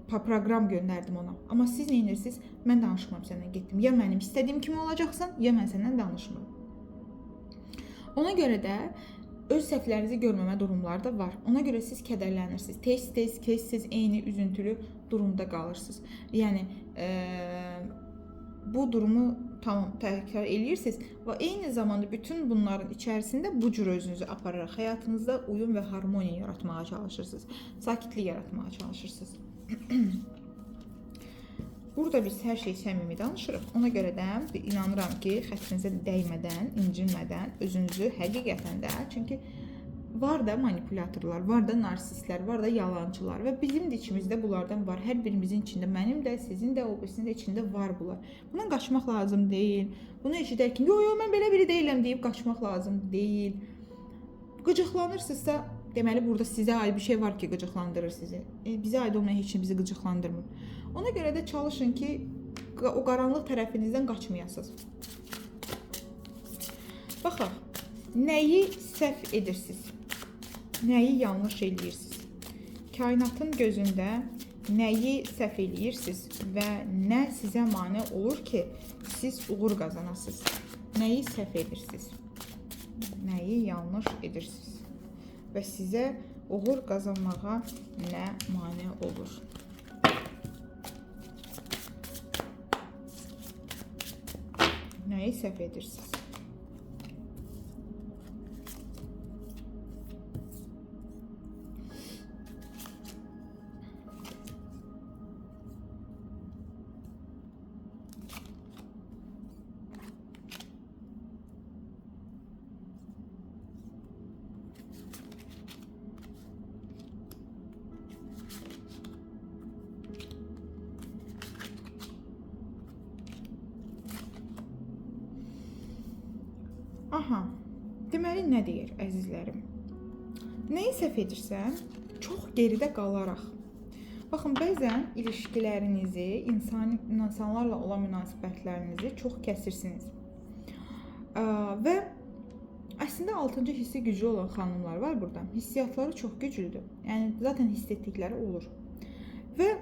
proqram göndərdim ona. Amma siz nə edirsiniz? Mən danışmıram səndən, getdim. Ya mənim istədiyim kimi olacaqsan, ya mən səndən danışmıram. Ona görə də öz səhvlərinizi görməmə durumları da var. Ona görə siz kədərlənirsiniz. Tez-tez eyni üzüntülü durumda qalırsınız. Yəni bu durumu tamam təkrar eləyirsiniz və eyni zamanda bütün bunların içərisində bu cür özünüzü apararaq həyatınızda uyum və harmoniya yaratmağa çalışırsınız. Sakitlik yaratmağa çalışırsınız. Burada biz hər şey səmimi danışırıq. Ona görə də inanıram ki, xətrinizə dəymədən, incinmədən özünüzü həqiqətən də, çünki var da manipulatorlar, var da narsistlər, var da yalancılar və bizim də içimizdə bunlardan var. Hər birimizin içində, mənim də, sizin də, o birisinin də içində var bunlar. Bundan qaçmaq lazım deyil. Bunu eşidərkən, yo, mən belə biri deyiləm deyib qaçmaq lazım deyil. Qıcıqlanırsınızsa, deməli burada sizə aid bir şey var ki, qıcıqlandırır sizi. Bizə aid olmayan heç kim bizi qıcıqlandırmır. Ona görə də çalışın ki, o qaranlıq tərəfinizdən qaçmayasınız. Baxaq, nəyi səhv edirsiniz? Nəyi yanlış eləyirsiniz? Kainatın gözündə nəyi səhv eləyirsiniz və nə sizə mane olur ki, siz uğur qazanasınız? Nəyi səhv edirsiniz? Nəyi yanlış edirsiniz? Və sizə uğur qazanmağa nə mane olur? Nəyi səhv edirsiniz? Aha, deməli nə deyir əzizlərim? Nəyi səhv edirsən? Çox geridə qalaraq. Baxın, bəzən ilişkilərinizi, insanlarla olan münasibətlərinizi çox kəsirsiniz. Və əslində 6-cı hissi güclü olan xanımlar var burada. Hissiyatları çox güclüdür. Yəni, zaten hiss etdikləri olur. Və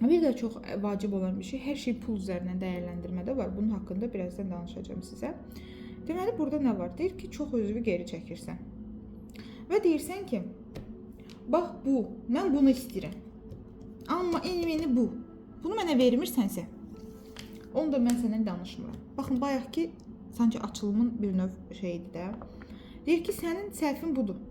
bir də çox vacib olan bir şey, hər şey pul üzərindən dəyərləndirmədə var. Bunun haqqında birazdan danışacağım sizə. Deməli, burada nə var? Deyir ki, çox özünü geri çəkirsən. Və deyirsən ki, bax bu, mən bunu istəyirəm. Amma eni bu. Bunu mənə vermirsənsə, onu da mən səndən danışmıram. Baxın, bayaq ki, sanki açılımın bir növ şeydir də. Deyir ki, sənin səhvin budur.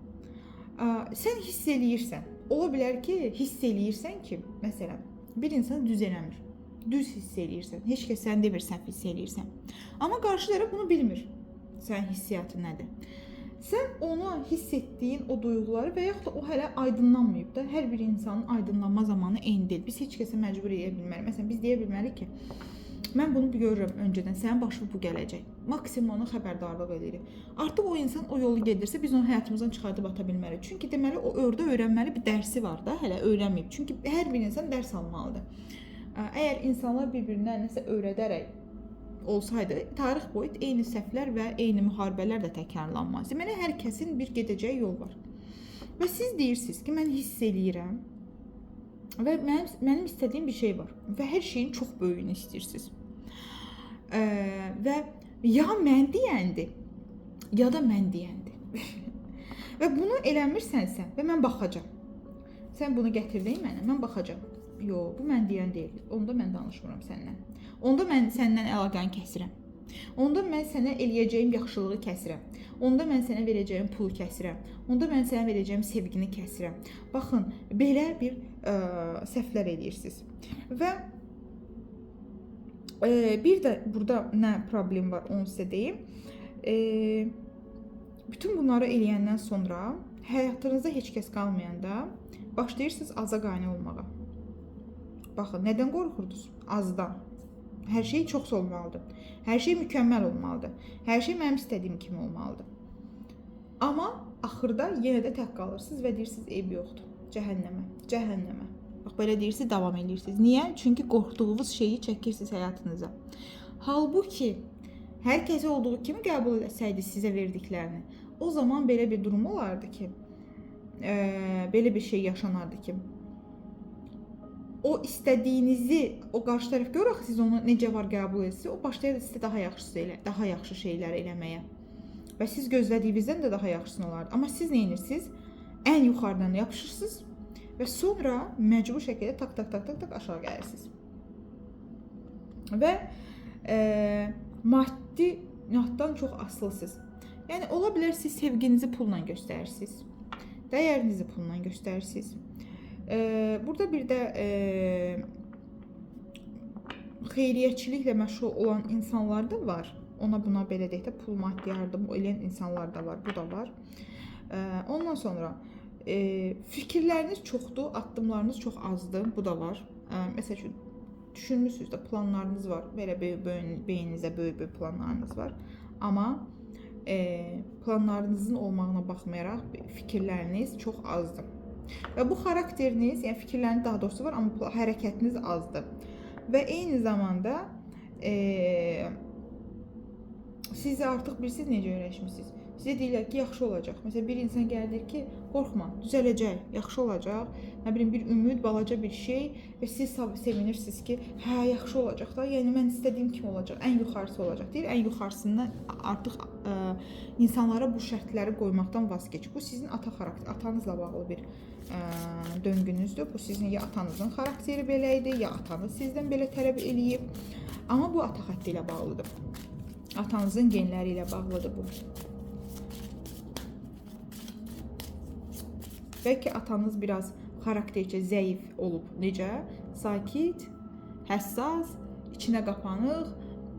Sən hiss eləyirsən. Ola bilər ki, hiss eləyirsən ki, məsələn, bir insan düz eləmir. Düz hiss eləyirsən. Heç kəs sən demir, səhv hiss eləyirsən. Amma qarşı tərəf bunu bilmir. Sən hissiyatın nədir? Sən ona hiss etdiyin o duyğuları və yaxud da o hələ aydınlanmayıb da, hər bir insanın aydınlanma zamanı eyni deyil. Biz heç kəsə məcbur edə bilmərik. Məsələn, biz deyə bilmərik ki, mən bunu görürəm öncədən, sənin başına bu gələcək. Maksimum ona xəbərdarlıq edirik. Artıq o insan o yolu gedirsə, biz onu həyatımızdan çıxardıb ata bilmərik. Çünki deməli, o orada öyrənməli bir dərsi var da, hələ öyrənməyib. Çünki hər bir insan dərs almalıdır. Əgər insanlar bir-birinə nəsə öyrədərək olsaydı, tarix boyu eyni səhvlər və eyni müharibələr də təkrarlanmaz. Deməli, hər kəsin bir gedəcəyi yol var. Və siz deyirsiniz ki, mən hiss eləyirəm və mənim istədiyim bir şey var və hər şeyin çox böyüyünü istəyirsiniz. Və ya mən deyəndir, ya da mən deyəndir. Və bunu eləmirsənsə və mən baxacam. Sən bunu gətirdin mənə, mən baxacam. Yox, bu mən deyən deyil. Onda mən danışmıram səndən. Onda mən səndən əlaqəni kəsirəm. Onda mən sənə eləyəcəyim yaxşılığı kəsirəm. Onda mən sənə verəcəyim pulu kəsirəm. Onda mən sənə verəcəyim sevgini kəsirəm. Baxın, belə bir səhvlər eləyirsiniz. Və bir də burada nə problem var, onu sizə deyim. Bütün bunları eləyəndən sonra həyatınızda heç kəs qalmayanda başlayırsınız aza qane olmağa. Baxın, nədən qorxurdunuz? Azdan. Hər şey çox olmalıdır. Hər şey mükəmməl olmalıdır. Hər şey mənim istədiyim kimi olmalıdır. Amma axırda yenə də tək qalırsınız və deyirsiniz, eyb yoxdur. Cəhənnəmə, cəhənnəmə. Bax, belə deyirsiniz, davam edirsiniz. Niyə? Çünki qorxduğunuz şeyi çəkirsiniz həyatınıza. Halbuki, hər kəsə olduğu kimi qəbul etsəydi sizə verdiklərini, o zaman belə bir durum olardı ki, belə bir şey yaşanardı ki, o istədiyinizi, o qarşı tərəf görək, siz onu necə var qəbul etsiz, o başlayır sizə daha yaxşı şeylər eləməyə. Və siz gözlədiyinizdən də daha yaxşısını olardı. Amma siz nə edirsiniz? Ən yuxarıdan yapışırsınız və sonra məcbur şəkildə tak aşağı gəlirsiniz. Və maddiyatdan çox asılısınız. Yəni, ola bilər siz sevginizi pulla göstərirsiniz, dəyərinizi pulla göstərirsiniz. Burada bir də xeyriyyəçiliklə məşğul olan insanlar da var. Ona buna belə deyək də pul maddi yardım edən insanlar da var. Bu da var. Ondan sonra fikirləriniz çoxdur, addımlarınız çox azdır. Bu da var. Məsəl üçün düşünmüsünüz də planlarınız var. Belə beyninizdə böyük planlarınız var. Amma planlarınızın olmağına baxmayaraq fikirləriniz çox azdır. Və bu xarakteriniz, yəni fikirləriniz daha doğrusu var, amma hərəkətiniz azdır. Və eyni zamanda siz artıq bilirsiniz necə öyrəşmisiniz. Sizə deyirlər ki, yaxşı olacaq. Məsələn, bir insan gəlir ki, qorxma, düzələcək, yaxşı olacaq. Nə bilim, bir ümid, balaca bir şey və siz sevinirsiniz ki, hə, yaxşı olacaq da. Yəni mən istədiyim kimi olacaq, ən yuxarısı olacaq. Deyir, ən yuxarısından artıq insanlara bu şərtləri qoymaqdan vaz keç. Bu sizin atanızla bağlı bir döngünüzdür. Bu sizin ya atanızın xarakteri belə idi, ya atanız sizdən belə tələb eləyib. Amma bu ata xətti ilə bağlıdır. Atanızın genləri ilə bağlıdır bu. Bəlkə atanız biraz xaraktercə zəif olub. Necə? Sakit, həssas, içinə qapanıq,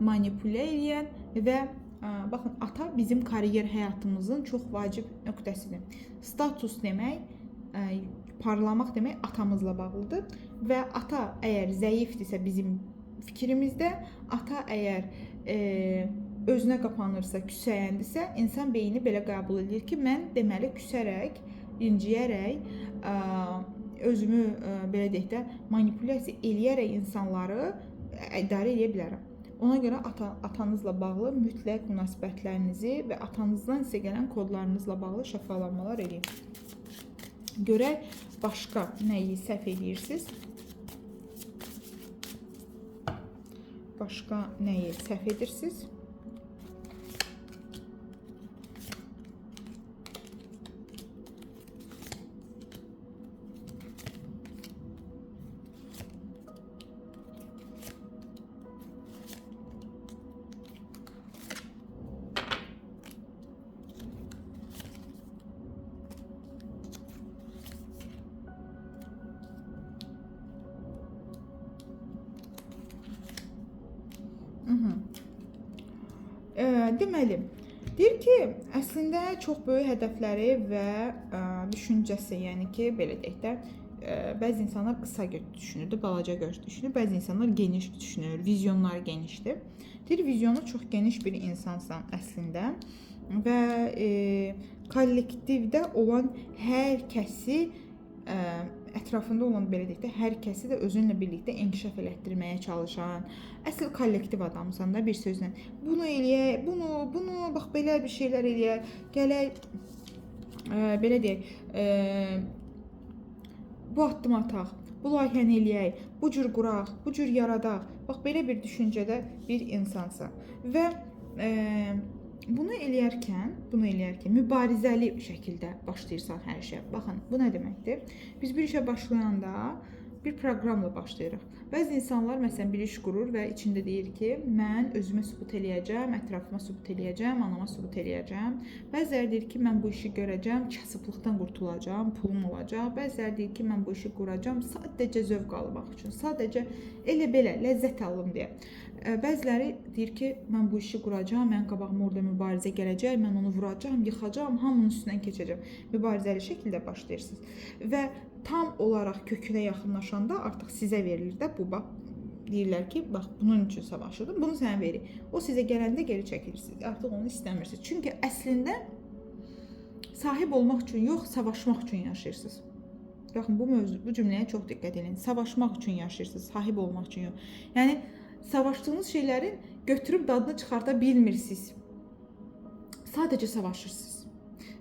manipulə edən və baxın, ata bizim karyer həyatımızın çox vacib nöqtəsidir. Status demək, parlamaq demək atamızla bağlıdır və ata əgər zəifdirsə bizim fikrimizdə, ata əgər özünə qapanırsa, küsəyəndirsə, insan beyni belə qəbul edir ki, mən deməli küsərək, inciyərək, özümü belə deyək də manipulyasiya eləyərək insanları idarə edə bilərəm. Ona görə atanızla bağlı mütləq münasibətlərinizi və atanızdan sizə gələn kodlarınızla bağlı şəfalanmalar edin. Görək başqa nəyi səhv edirsiniz? Başqa nəyi səhv edirsiniz? Deməli, deyir ki, əslində çox böyük hədəfləri və düşüncəsi, yəni ki, belə deyək də, bəzi insanlar qısa düşünür, balaca düşünür, bəzi insanlar geniş düşünür, vizyonları genişdir. Deyir, vizyonu çox geniş bir insansan əslində və kollektivdə olan hər kəsi ətrafında olan belə deyək də, hər kəsi də özünlə birlikdə inkişaf elətdirməyə çalışan, əsl kollektiv adamsan da bir sözlə. Bunu eləyək, bunu, bax belə bir şeylər eləyək, gələk, belə deyək, bu addımı ataq, bu layihəni eləyək, bu cür quraq, bu cür yaradaq. Bax belə bir düşüncədə bir insansan və bunu eləyərkən mübarizəli şəkildə başlayırsan hər işə. Baxın, bu nə deməkdir? Biz bir işə başlayanda bir proqramla başlayırıq. Bəzi insanlar məsələn bir iş qurur və içində deyir ki, mən özümə sübut eləyəcəm, ətrafıma sübut eləyəcəm, anama sübut eləyəcəm. Bəziləri deyir ki, mən bu işi görəcəm, kasıblıqdan qurtulacağam, pulum olacaq. Bəziləri deyir ki, mən bu işi quracağam sadəcə zövq almaq üçün, sadəcə elə belə ləzzət alım deyə. Bəziləri deyir ki, mən bu işi quracağam, mən qabağıma orada mübarizə gələcək, mən onu vuracağam, yıxacağam, hamının üstündən keçəcəm. Mübarizəli şəkildə başlayırsınız. Və tam olaraq kökünə yaxınlaşanda artıq sizə verilir də bu, bax, deyirlər ki, bax, bunun üçün savaşırdım, bunu sənə verir. O sizə gələndə geri çəkilirsiniz, artıq onu istəmirsiniz. Çünki əslində sahib olmaq üçün yox, savaşmaq üçün yaşayırsınız. Baxın, bu cümləyə çox diqqət edin. Savaşmaq üçün yaşayırsınız, sahib olmaq üçün yox. Yəni, savaşdığınız şeylərin götürüb dadını çıxarda bilmirsiniz. Sadəcə savaşırsınız.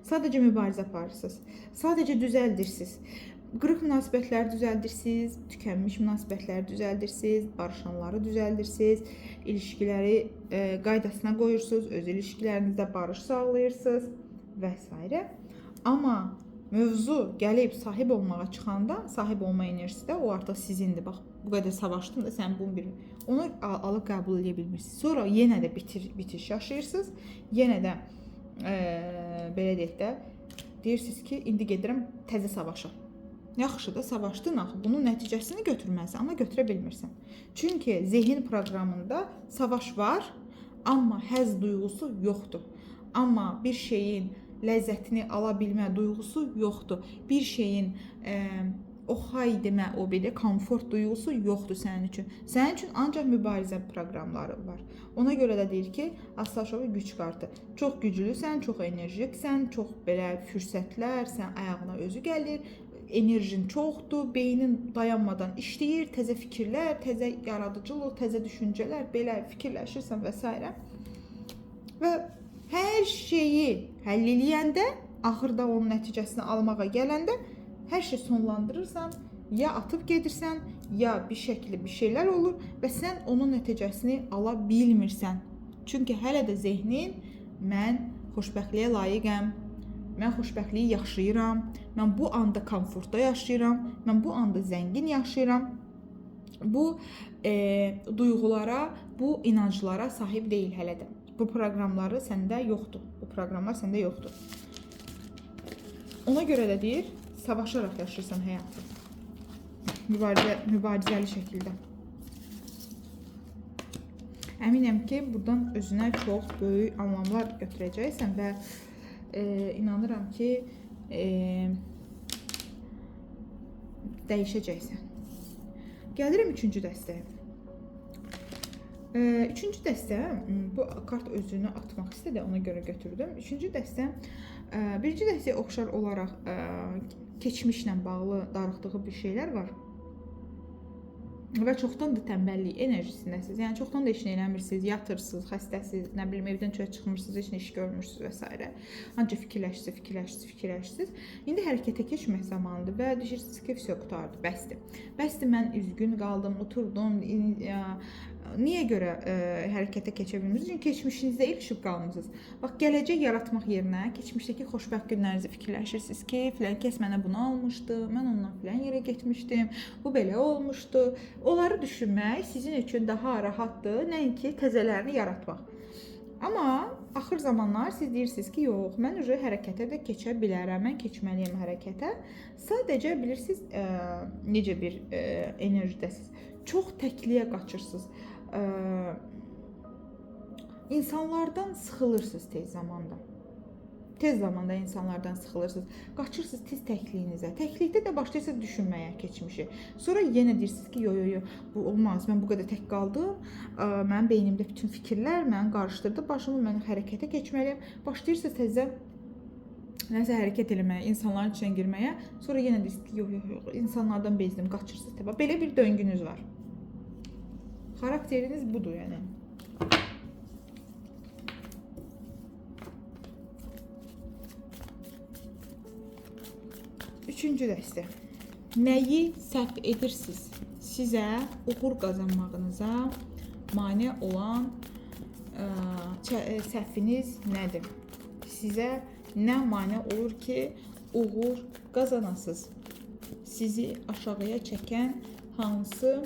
Sadəcə mübarizə aparırsınız. Sadəcə düzəldirsiniz. Qırıq münasibətləri düzəldirsiniz, tükənmiş münasibətləri düzəldirsiniz, barışanları düzəldirsiniz, ilişkiləri qaydasına qoyursunuz, öz ilişkilərinizdə barış sağlayırsınız və s. Amma mövzu gəlib sahib olmağa çıxanda, sahib olma enerjisi də o artıq sizindir. Bax, bu qədər savaşdım da sən bunu bilmir. Onu alıb qəbul edə bilmirsiniz. Sonra yenə də bitiş yaşayırsınız. Yenə də belə deyək də, deyirsiniz ki, indi gedirəm təzə savaşa. Yaxşı da savaşdın axı. Bunun nəticəsini götürməlisən, amma götürə bilmirsən. Çünki zehin proqramında savaş var, amma həzz duyğusu yoxdur. Amma bir şeyin ləzzətini ala bilmə duyğusu yoxdur. Bir şeyin o hay demə, o belə komfort duyğusu yoxdur sənin üçün. Sənin üçün ancaq mübarizə proqramları var. Ona görə də deyir ki, Astaşova güc kartı. Çox güclüsən, çox enerjiksən, çox belə fürsətlər, sən ayağına özü gəlir. Enerjin çoxdur, beynin dayanmadan işləyir, təzə fikirlər, təzə yaradıcılıq, təzə düşüncələr, belə fikirləşirsən və s. Və hər şeyi həll eləyəndə, axırda onun nəticəsini almağa gələndə hər şey sonlandırırsan, ya atıb gedirsən, ya bir şəkildə bir şeylər olur və sən onun nəticəsini ala bilmirsən. Çünki hələ də zehnin mən xoşbəxtliyə layiqəm, mən xoşbəxtliyi yaşayıram, mən bu anda komfortda yaşayıram, mən bu anda zəngin yaşayıram. Bu duyğulara, bu inanclara sahib deyil hələ də. Bu proqramları səndə yoxdur. Bu proqramlar səndə yoxdur. Ona görə də deyir, savaşaraq yaşayırsan həyatı. Mübarizəli şəkildə. Əminəm ki, buradan özünə çox böyük anlamlar götürəcəksən və inanıram ki, dəyişəcəksən. Gəlirəm üçüncü dəstəyə. Üçüncü dəstə, bu kart özünü atmaq istədi, ona görə götürdüm. Üçüncü dəstə, birinci dəstəyə oxşar olaraq keçmişlə bağlı darıxdığı bir şeylər var. Və çoxdan da tənbəllik enerjisindəsiniz. Yəni çoxdan da iş eləmirsiniz, yatırsınız, xəstəsiz, nə bilim evdən çölə çıxmırsınız, heç nə iş görmürsünüz və s. Ancaq fikirləşirsiniz. İndi hərəkətə keçmək zamanıdır və deyirsiniz ki, vəsə qutardı, bəsdir. Bəsdir, mən üzgün qaldım, oturdum. Niyə görə hərəkətə keçə bilmirsiniz? Çünki keçmişinizdə ilişib qalmısınız. Bax, gələcək yaratmaq yerinə keçmişdəki xoşbəxt günlərinizi fikirləşirsiniz ki, filan kəs mənə bunu almışdı, mən ondan filan yerə getmişdim, bu belə olmuşdu. Onları düşünmək sizin üçün daha rahatdır, nəinki təzələrini yaratmaq. Amma axır zamanlar siz deyirsiniz ki, yox, mən уже hərəkətə də keçə bilərəm, mən keçməliyəm hərəkətə. Sadəcə bilirsiniz, necə bir enerjidəsiniz. Çox təkliyə qaçırsınız. İnsanlardan sıxılırsınız tez zamanda. Tez zamanda insanlardan sıxılırsınız. Qaçırsınız tez təkliyinizə. Təklikdə də başlayırsınız düşünməyə keçmişi. Sonra yenə deyirsiniz ki, yo, bu olmaz. Mən bu qədər tək qaldım. Mənim beynimdə bütün fikirlər məni qarışdırdı. Başımı mən hərəkətə keçməliyəm. Başlayırsınız tezdən nəsə hərəkət eləməyə, insanların içinə girməyə. Sonra yenə deyirsiniz ki, yox, insanlardan bezdim, qaçırsınız. Təbə. Belə bir döngünüz var. Xarakteriniz budur yəni. Üçüncü dəstə. Nəyi səhv edirsiniz? Sizə uğur qazanmağınıza mane olan səhviniz nədir? Sizə nə mane olur ki, uğur qazanasınız? Sizi aşağıya çəkən hansı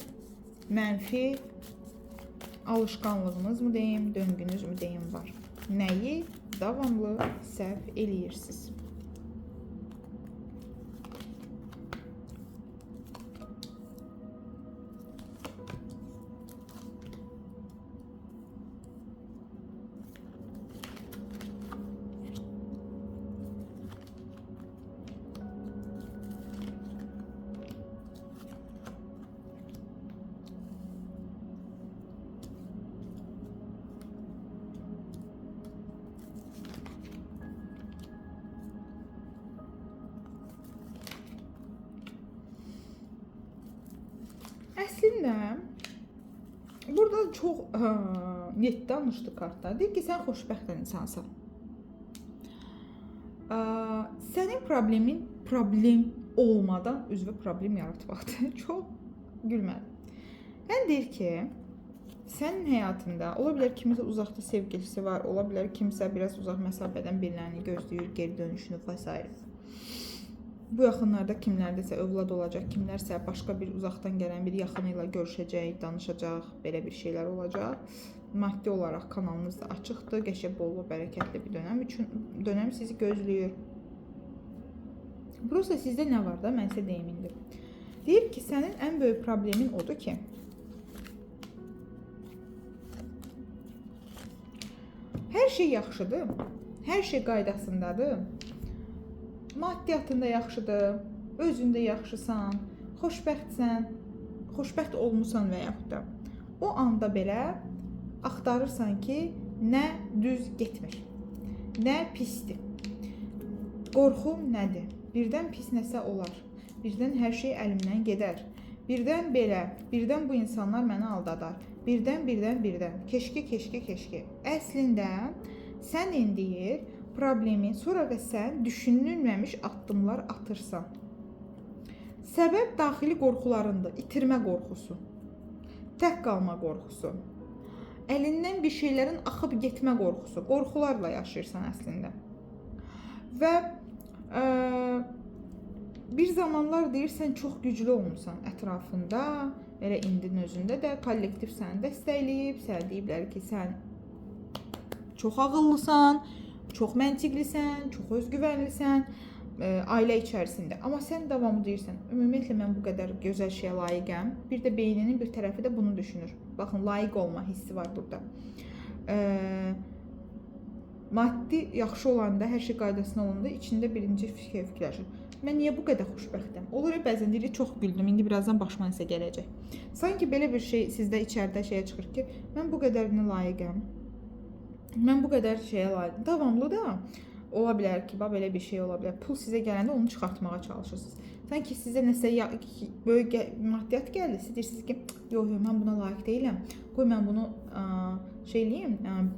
mənfi alışqanlığınız mı deyim, döngünüz mü deyim var? Nəyi davamlı səhv eləyirsiniz? Əslində, burada çox net danışdı kartlar. Deyir ki, sən xoşbəxt insansan. Sənin problemin problem olmadan üzvə problem yaratmaqdır. Çox gülməli. Həm deyir ki, sənin həyatında ola bilər kimsə uzaqda sevgilisi var, ola bilər kimsə biraz uzaq məsafədən birilərini gözləyir, geri dönüşünü və s. Bu yaxınlarda kimlərdəsə övlad olacaq, kimlərsə başqa bir uzaqdan gələn bir yaxını ilə görüşəcək, danışacaq, belə bir şeylər olacaq. Maddi olaraq kanalınız da açıqdır, qəşəng bollu, bərəkətli bir dönəm sizi gözləyir. Prosta sizdə nə var da, mən sizə deyim indi. Deyir ki, sənin ən böyük problemin odur ki, hər şey yaxşıdır, hər şey qaydasındadır, maddiyyatında yaxşıdır, özündə yaxşısan, xoşbəxtsən, xoşbəxt olmusan və yaxud da o anda belə axtarırsan ki, nə düz getmir, nə pisdir. Qorxum nədir? Birdən pis nəsə olar. Birdən hər şey əlimdən gedər. Birdən belə, birdən bu insanlar məni aldadar. Birdən. Keşke. Əslində sən indi problemi sonra və sən düşünülməmiş addımlar atırsan. Səbəb daxili qorxularındır. İtirmə qorxusu, tək qalma qorxusu, əlindən bir şeylərin axıb getmə qorxusu, qorxularla yaşayırsan əslində. Və bir zamanlar deyirsən çox güclü olmusan ətrafında, elə indinin özündə də kollektiv səni dəstəkləyib, sənə deyiblər ki, sən çox ağıllısan, çox məntiqlisən, çox özgüvənlisən ailə içərisində. Amma sən davamlı deyirsən, ümumiyyətlə mən bu qədər gözəl şeyə layiqəm. Bir də beyninin bir tərəfi də bunu düşünür. Baxın, layiq olma hissi var burada. Maddi yaxşı olanda, hər şey qaydasına olanda içində birinci fikirləşir. Mən niyə bu qədər xoşbəxtəm? Olur ya, bəzən deyirik, çox güldüm, indi birazdan başıma nəsə gələcək. Sanki belə bir şey sizdə içəridə şeyə çıxır ki, mən bu qədərinə layiqəm. Mən bu qədər şeyə layiqəm. Davamlı da ola bilər ki, belə bir şey ola bilər. Pul sizə gələndə onu çıxartmağa çalışırsınız. Sanki sizə nəsə böyük maddiyyat gəldi, siz deyirsiniz ki, yox, mən buna layiq deyiləm. Qoy mən bunu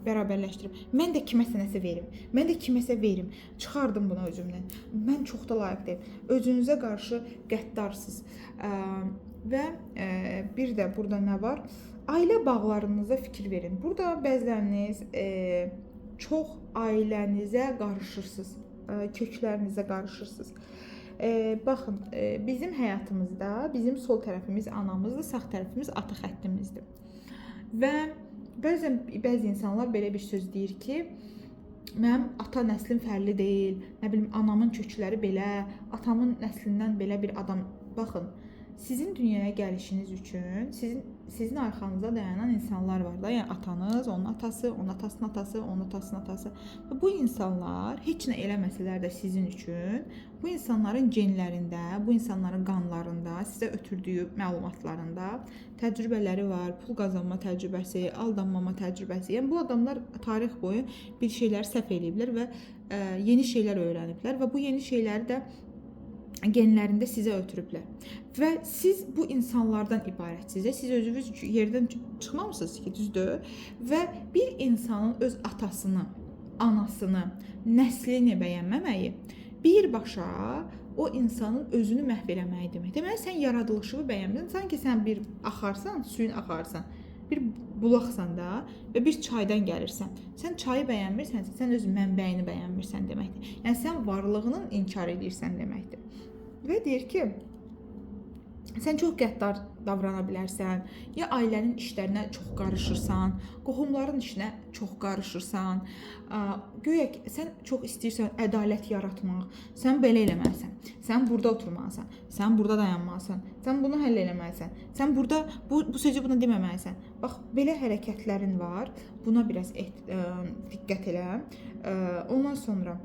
bərabərləşdirim. Mən də kiməsə nəsə verim. Mən də kiməsə verim. Çıxardım bunu özümdən. Mən çox da layiq deyim. Özünüzə qarşı qəddarsınız. Və bir də burada nə var? Ailə bağlarınıza fikir verin. Burada bəziləriniz çox ailənizə qarışırsınız. Köklərinizə qarışırsınız. Baxın, bizim həyatımızda bizim sol tərəfimiz anamızdır, sağ tərəfimiz ata xəttimizdir. Və bəzi insanlar belə bir söz deyir ki, mənim ata nəslim fərqli deyil, nə bilim, anamın kökləri belə, atamın nəslindən belə bir adam. Baxın, sizin dünyaya gəlişiniz üçün sizin arxanızda dayanan insanlar var da, yəni atanız, onun atası, onun atasının atası, onun atasının atası. Və bu insanlar heç nə eləməsələr də sizin üçün, bu insanların genlərində, bu insanların qanlarında, sizə ötürdüyü məlumatlarında təcrübələri var, pul qazanma təcrübəsi, aldanmama təcrübəsi. Yəni bu adamlar tarix boyu bir şeylər səhv eləyiblər və yeni şeylər öyrəniblər və bu yeni şeyləri də genlərində sizə ötürüblər. Və siz bu insanlardan ibarətsiniz. Siz özünüz yerdən çıxmamısınız ki, düzdür? Və bir insanın öz atasını, anasını, nəslini bəyənməməyi birbaşa o insanın özünü məhv eləməyi demək. Deməli, sən yaradılışını bəyənmirsən. Sanki sən bir axarsan, suyun axarsan, bir bulaqsan da və bir çaydan gəlirsən. Sən çayı bəyənmirsənsə, sən öz mənbəyini bəyənmirsən deməkdir. Yəni, sən varlığının inkar edirsən deməkdir. Və deyir ki, sən çox qəddar davrana bilərsən, ya ailənin işlərinə çox qarışırsan, qohumların işinə çox qarışırsan, güya ki, sən çox istəyirsən ədalət yaratmaq, sən belə eləməlisən, sən burada oturmalısan, sən burada dayanmalısan, sən bunu həll eləməlisən, sən burada bu sözü buna deməməlisən. Bax, belə hərəkətlərin var, buna biraz diqqət elə. Ondan sonra,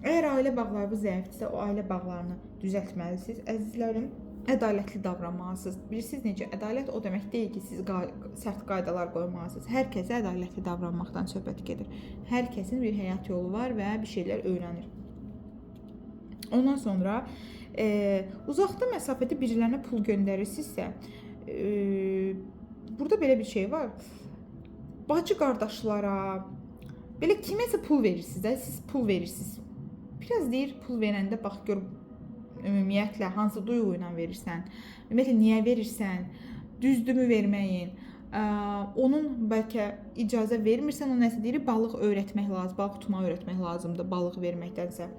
əgər ailə bağlarınız zəifdirsə, o ailə bağlarını düzəltməlisiniz. Əzizlərim, ədalətli davranmalısınız. Bilirsiniz necə? Ədalət o demək deyil ki, siz sərt qaydalar qoymalısınız. Hər kəsə ədalətli davranmaqdan söhbət gedir. Hər kəsin bir həyat yolu var və bir şeylər öyrənir. Ondan sonra uzaqda məsafədə birilərinə pul göndərirsinizsə, burada belə bir şey var. Bacı qardaşlara, belə kiməsə pul verirsiniz, siz pul verirsiniz. Biraz deyir, pul verəndə bax gör, ümumiyyətlə hansı duyğu ilə verirsən, ümumiyyətlə niyə verirsən, düzdürmü verməyin, onun bəlkə icazə vermirsən, o nəsə deyir, balıq öyrətmək lazım, balıq tutmağı öyrətmək lazımdır balıq verməkdənsə.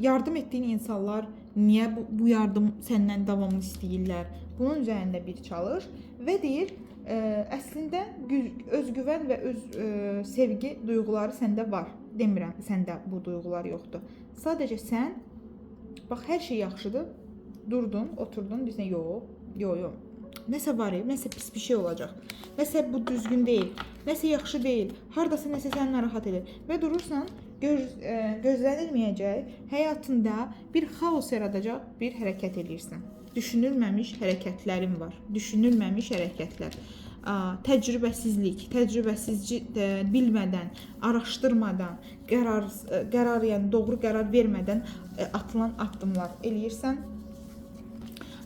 Yardım etdiyin insanlar niyə bu yardım səndən davamlı istəyirlər? Bunun üzərində bir çalış və deyir, əslində özgüvən və öz sevgi duyğuları səndə var. Demirəm, səndə bu duyğular yoxdur. Sadəcə sən bax hər şey yaxşıdır. Durdun, oturdun, deyirsən yox. Nəsə var, nəsə pis bir şey olacaq. Nəsə bu düzgün deyil. Nəsə yaxşı deyil. Hardasa nəsə səni narahat edir və durursan, gözlənilməyəcək həyatında bir xaos yaradacaq bir hərəkət edirsən. Düşünülməmiş hərəkətlərin var. Düşünülməmiş hərəkətlər. Təcrübəsizlik, bilmədən, araşdırmadan, yəni doğru qərar vermədən atılan addımlar eləyirsən.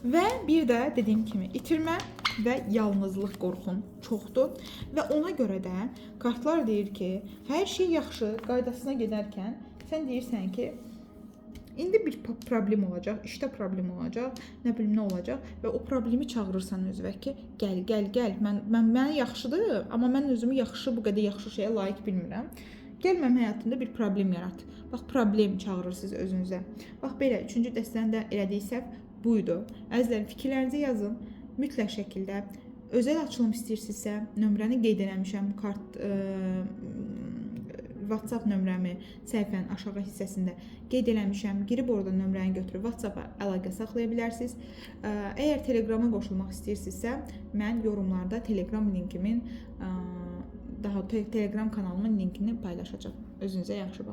Və bir də dediyim kimi itirmə və yalnızlıq qorxun çoxdur və ona görə də kartlar deyir ki, hər şey yaxşı, qaydasına gedərkən sən deyirsən ki, indi bir problem olacaq, işdə problem olacaq, nə bilim nə olacaq və o problemi çağırırsan özünə ki, gəl, mənə yaxşıdır, amma mən özümü bu qədər yaxşı şeyə layiq bilmirəm. Gəl mənim həyatımda bir problem yarat. Bax, problem çağırırsınız özünüzə. Bax belə, 3-cü dəstənin də elədiyi səhv buydu. Əzizlərim, fikirlərinizi yazın. Mütləq şəkildə özəl açılım istəyirsinizsə, nömrəni qeyd eləmişəm. WhatsApp nömrəmi səhifənin aşağı hissəsində qeyd eləmişəm. Girib orada nömrəni götürüb WhatsApp-a əlaqə saxlaya bilərsiniz. Əgər Telegrama qoşulmaq istəyirsinizsə, mən yorumlarda Telegram linkimin, Telegram kanalımın linkini paylaşacağam. Özünüzə yaxşı baxın.